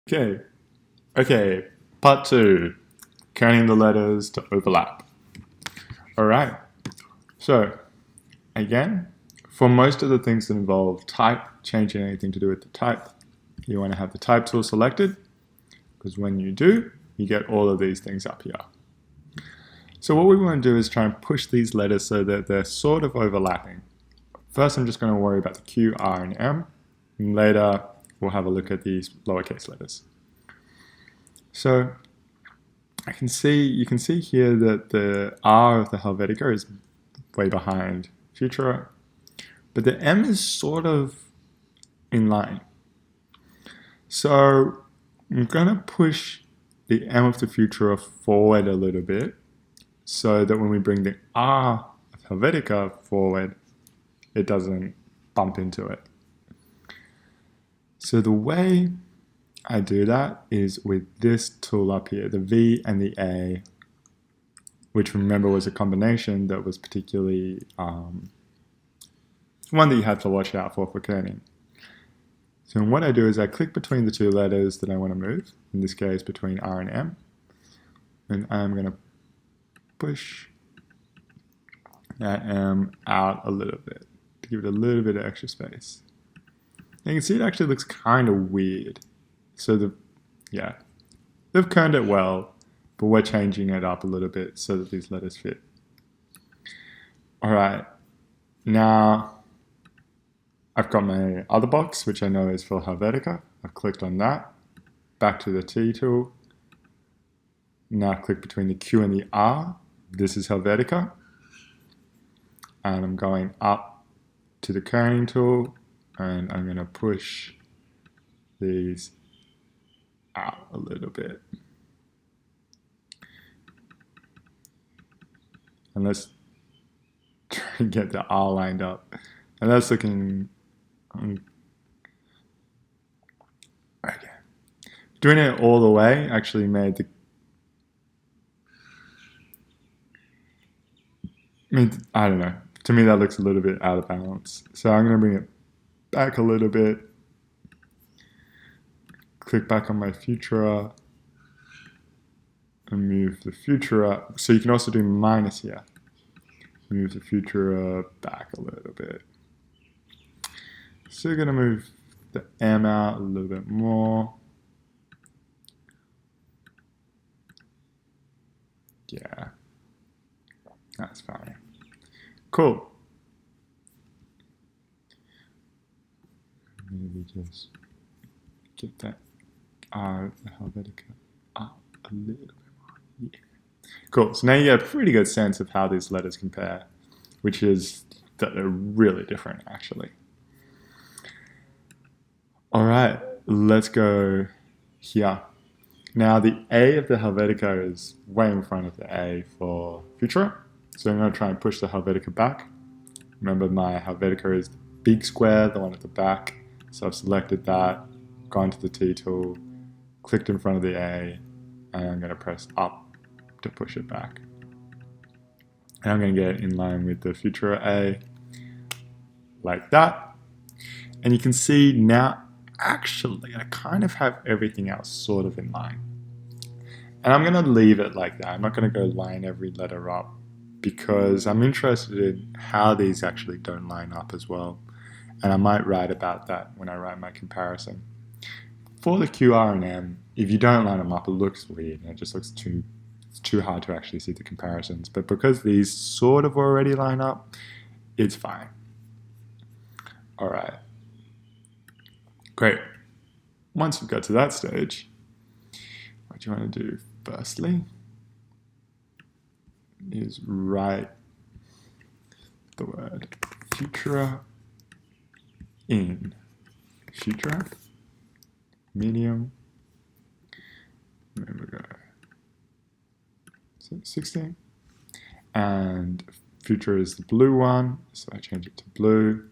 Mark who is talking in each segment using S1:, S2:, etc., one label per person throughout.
S1: Okay, okay, part two, counting the letters to overlap. All right, so again, for most of the things that involve type, changing anything to do with the type, you want to have the type tool selected, because when you do, you get all of these things up here. So what we want to do is try and push these letters so that they're sort of overlapping. First, I'm just going to worry about the Q, R, and M, and later we'll have a look at these lowercase letters. So you can see here that the R of the Helvetica is way behind Futura, but the M is sort of in line. So I'm going to push the M of the Futura forward a little bit so that when we bring the R of Helvetica forward, it doesn't bump into it. So the way I do that is with this tool up here, the V and the A, which remember was a combination that was particularly one that you had to watch out for kerning. So what I do is I click between the two letters that I want to move, in this case between R and M, and I'm going to push that M out a little bit to give it a little bit of extra space. And you can see it actually looks kind of weird. So they've kerned it well, but we're changing it up a little bit so that these letters fit. All right, now I've got my other box, which I know is for Helvetica. I've clicked on that. Back to the T tool. Now click between the Q and the R. This is Helvetica. And I'm going up to the kerning tool, and I'm going to push these out a little bit. And let's try and get the R lined up. And that's looking okay. Doing it all the way actually made I don't know. To me, that looks a little bit out of balance. So I'm going to bring it back a little bit. Click back on my Futura and move the Futura. So you can also do minus here. Move the Futura back a little bit. So you're going to move the M out a little bit more. Yeah, that's fine. Cool. Maybe just get that R of the Helvetica up a little bit more. Yeah. Cool. So now you get a pretty good sense of how these letters compare, which is that they're really different, actually. All right, let's go here. Now the A of the Helvetica is way in front of the A for Futura. So I'm going to try and push the Helvetica back. Remember, my Helvetica is the big square, the one at the back. So I've selected that, gone to the T tool, clicked in front of the A, and I'm going to press up to push it back. And I'm going to get it in line with the Futura A, like that. And you can see now, actually, I kind of have everything else sort of in line. And I'm going to leave it like that. I'm not going to go line every letter up because I'm interested in how these actually don't line up as well. And I might write about that when I write my comparison. For the Q, R, and M, if you don't line them up, it looks weird and it just looks too hard to actually see the comparisons. But because these sort of already line up, it's fine. All right. Great. Once we've got to that stage, what you want to do firstly is write the word Futura in Futura, medium, and then we go 16, and Futura is the blue one, so I change it to blue.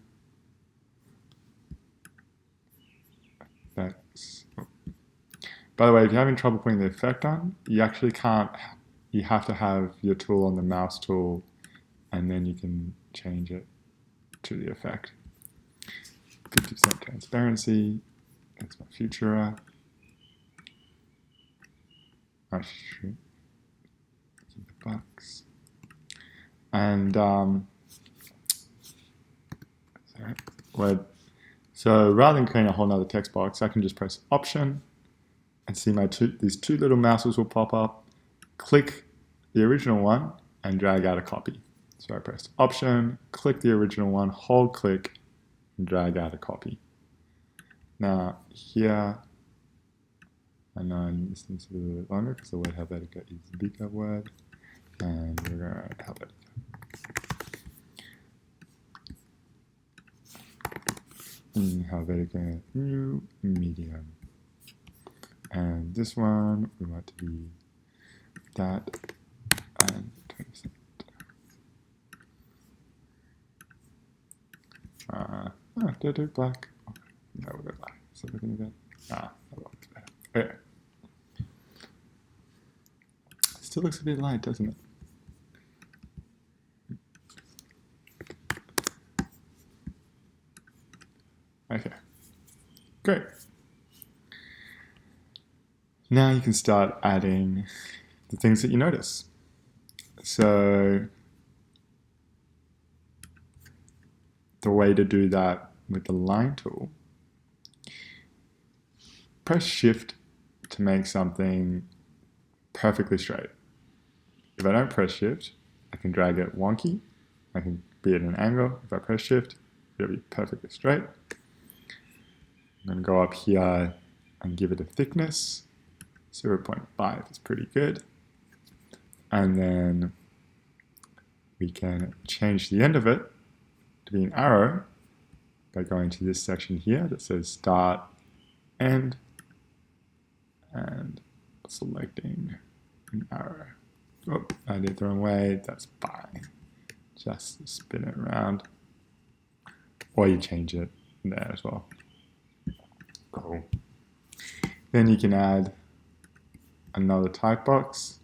S1: By the way, if you're having trouble putting the effect on, you actually can't. You have to have your tool on the mouse tool, and then you can change it to the effect. 50% transparency. That's my Futura. I should keep the box. And so rather than creating a whole nother text box, I can just press Option and see these two little mouses will pop up. Click the original one and drag out a copy. So I pressed Option, click the original one, hold click, and drag out a copy. Now here, I know this needs to be a little bit longer because the word Helvetica is the bigger word, and we're going to write Helvetica. Helvetica new medium. And this one we want to be that and 20%. Did I do black? No, we'll go black. So we're going to go. That looks better. Okay. Still looks a bit light, doesn't it? Okay. Great. Now you can start adding the things that you notice. So the way to do that with the line tool, press Shift to make something perfectly straight. If I don't press Shift, I can drag it wonky. I can be at an angle. If I press Shift, it'll be perfectly straight. I'm going to go up here and give it a thickness. 0.5 is pretty good. And then we can change the end of it to be an arrow by going to this section here that says Start, End, and selecting an arrow. Oh, I did it the wrong way. That's fine. Just spin it around. Or you change it there as well. Cool. Then you can add another type box.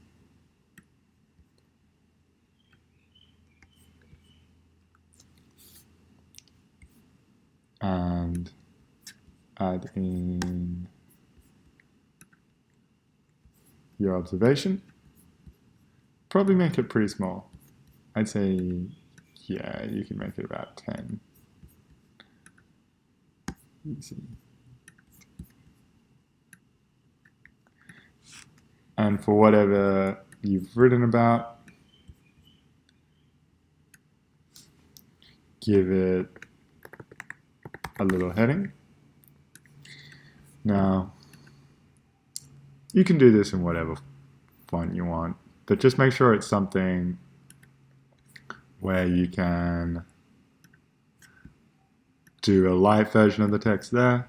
S1: And add in your observation. Probably make it pretty small. I'd say, yeah, you can make it about 10. Easy. And for whatever you've written about, give it a little heading. Now, you can do this in whatever font you want, but just make sure it's something where you can do a light version of the text there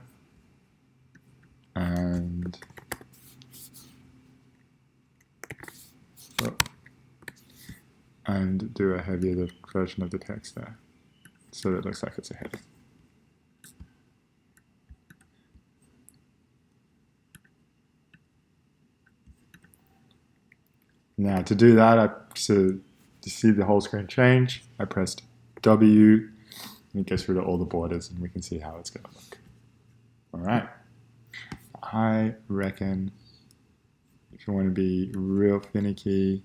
S1: and do a heavier version of the text there so that it looks like it's a heading. Now to do that, to see the whole screen change, I pressed W and it gets rid of all the borders and we can see how it's going to look. All right. I reckon if you want to be real finicky,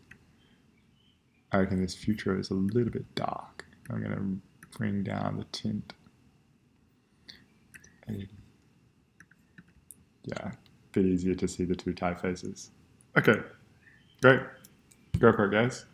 S1: I reckon this future is a little bit dark. I'm going to bring down the tint. 80. Yeah, a bit easier to see the two typefaces. Okay, great. Go for it, guys.